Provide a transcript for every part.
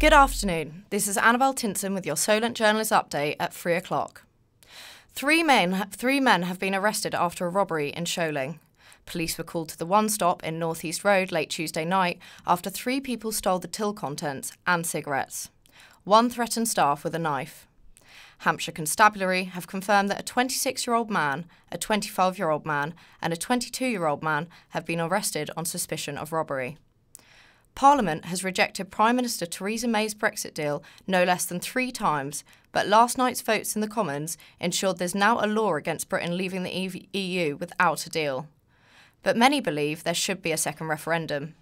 Good afternoon. This is Annabelle Tinson with your Solent Journalist Update at 3 o'clock. Three men have been arrested after a robbery in Solent. Police were called to the One Stop in North East Road late Tuesday night after 3 people stole the till contents and cigarettes. One threatened staff with a knife. Hampshire Constabulary have confirmed that a 26-year-old man, a 25-year-old man and a 22-year-old man have been arrested on suspicion of robbery. Parliament has rejected Prime Minister Theresa May's Brexit deal no less than 3 times, but last night's votes in the Commons ensured there's now a law against Britain leaving the EU without a deal. But many believe there should be a second referendum.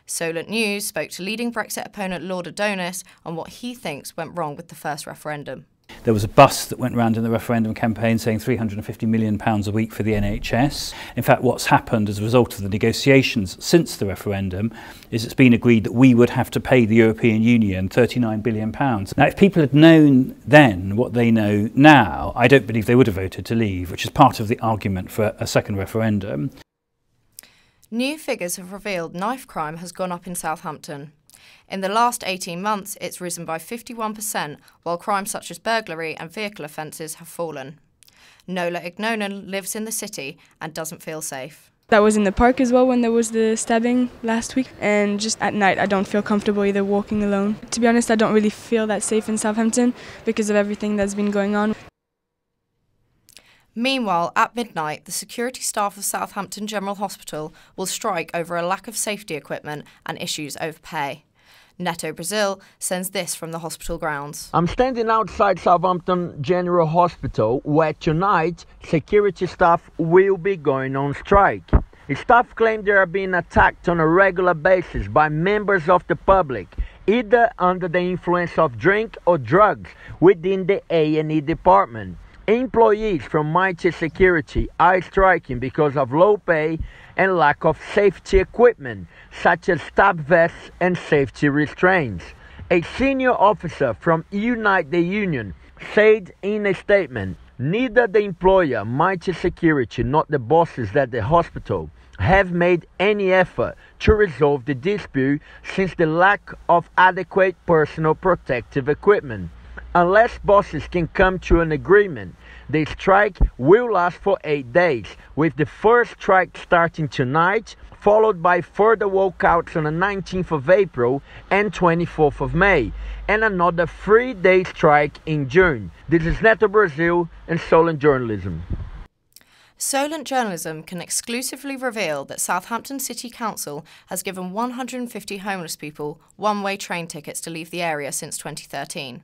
Solent News spoke to leading Brexit opponent Lord Adonis on what he thinks went wrong with the first referendum. There was a bust that went around in the referendum campaign saying £350 million a week for the NHS. In fact, what's happened as a result of the negotiations since the referendum is it's been agreed that we would have to pay the European Union £39 billion. Now, if people had known then what they know now, I don't believe they would have voted to leave, which is part of the argument for a second referendum. New figures have revealed knife crime has gone up in Southampton. In the last 18 months, it's risen by 51%, while crimes such as burglary and vehicle offences have fallen. Nola Ignonan lives in the city and doesn't feel safe. That was in the park as well when there was the stabbing last week, and just at night I don't feel comfortable either walking alone. To be honest, I don't really feel that safe in Southampton because of everything that's been going on. Meanwhile, at midnight, the security staff of Southampton General Hospital will strike over a lack of safety equipment and issues over pay. Neto Brazil sends this from the hospital grounds. I'm standing outside Southampton General Hospital where tonight security staff will be going on strike. Staff claim they are being attacked on a regular basis by members of the public, either under the influence of drink or drugs within the A&E department. Employees from Mighty Security are striking because of low pay and lack of safety equipment, such as stab vests and safety restraints. A senior officer from Unite the Union said in a statement, "Neither the employer, Mighty Security, nor the bosses at the hospital have made any effort to resolve the dispute since the lack of adequate personal protective equipment. Unless bosses can come to an agreement, the strike will last for 8 days, with the first strike starting tonight, followed by further walkouts on the 19th of April and 24th of May, and another 3-day strike in June." This is Neto Brazil and Solent Journalism. Solent Journalism can exclusively reveal that Southampton City Council has given 150 homeless people one-way train tickets to leave the area since 2013.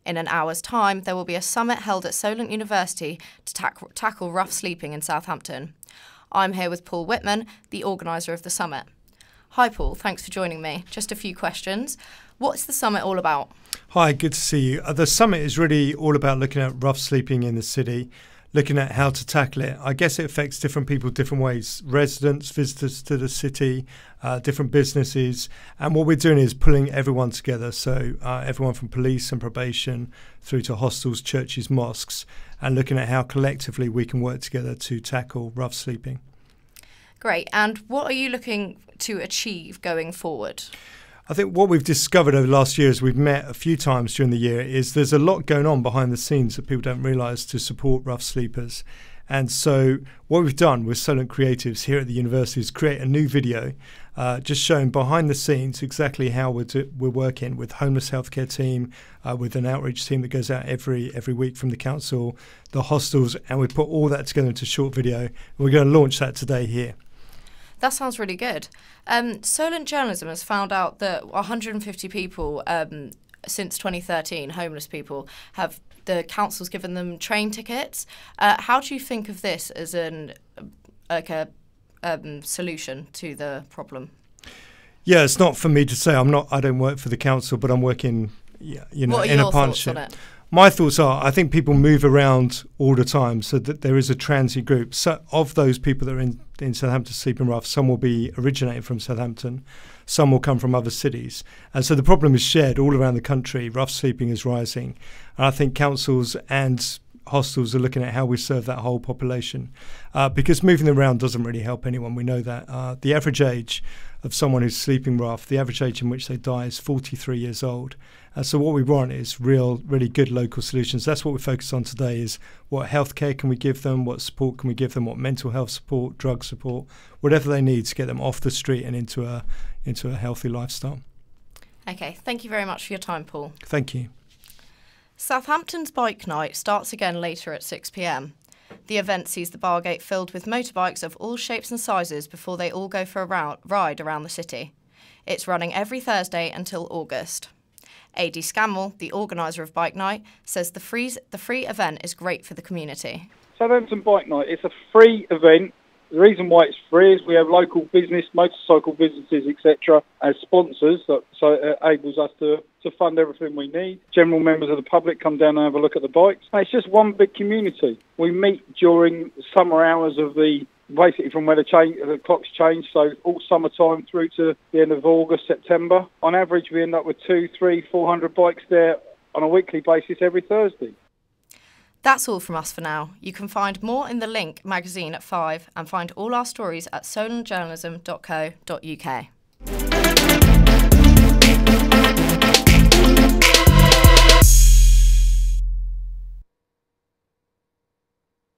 In an hour's time, there will be a summit held at Solent University to tackle rough sleeping in Southampton. I'm here with Paul Whitman, the organiser of the summit. Hi Paul, thanks for joining me. Just a few questions. What's the summit all about? Hi, good to see you. The summit is really all about looking at rough sleeping in the city, looking at how to tackle it. I guess it affects different people different ways. Residents, visitors to the city, different businesses. And what we're doing is pulling everyone together. So everyone from police and probation through to hostels, churches, mosques, and looking at how collectively we can work together to tackle rough sleeping. Great. And what are you looking to achieve going forward? I think what we've discovered over the last year, as we've met a few times during the year, is there's a lot going on behind the scenes that people don't realise to support rough sleepers. And so what we've done with Solent Creatives here at the university is create a new video just showing behind the scenes exactly how we're working with homeless healthcare team, with an outreach team that goes out every week from the council, the hostels, and we put all that together into a short video. And we're going to launch that today here. That sounds really good. Solent Journalism has found out that 150 people since 2013, homeless people, the council's given them train tickets. How do you think of this as a solution to the problem? Yeah, it's not for me to say. I don't work for the council, but I'm working, in a partnership. Thoughts on it? My thoughts are, I think people move around all the time, so that there is a transient group. So of those people that are in Southampton sleeping rough, some will be originated from Southampton, some will come from other cities. And so the problem is shared all around the country. Rough sleeping is rising. And I think councils and hostels are looking at how we serve that whole population, because moving them around doesn't really help anyone. We know that. The average age of someone who's sleeping rough, the average age in which they die is 43 years old. So what we want is really good local solutions. That's what we focus on today, is what healthcare can we give them, what support can we give them, what mental health support, drug support, whatever they need to get them off the street and into a healthy lifestyle. Okay, thank you very much for your time, Paul. Thank you. Southampton's Bike Night starts again later at 6 p.m. The event sees the Bargate filled with motorbikes of all shapes and sizes before they all go for a ride around the city. It's running every Thursday until August. AD Scammell, the organiser of Bike Night, says the free event is great for the community. Southampton Bike Night, it's a free event. The reason why it's free is we have local business, motorcycle businesses, etc. as sponsors, so it enables us to fund everything we need. General members of the public come down and have a look at the bikes. And it's just one big community. We meet during summer hours of basically from where the clocks change, so all summertime through to the end of August, September. On average, we end up with 200, 300, 400 bikes there on a weekly basis every Thursday. That's all from us for now. You can find more in the Link magazine at 5 and find all our stories at solentjournalism.co.uk.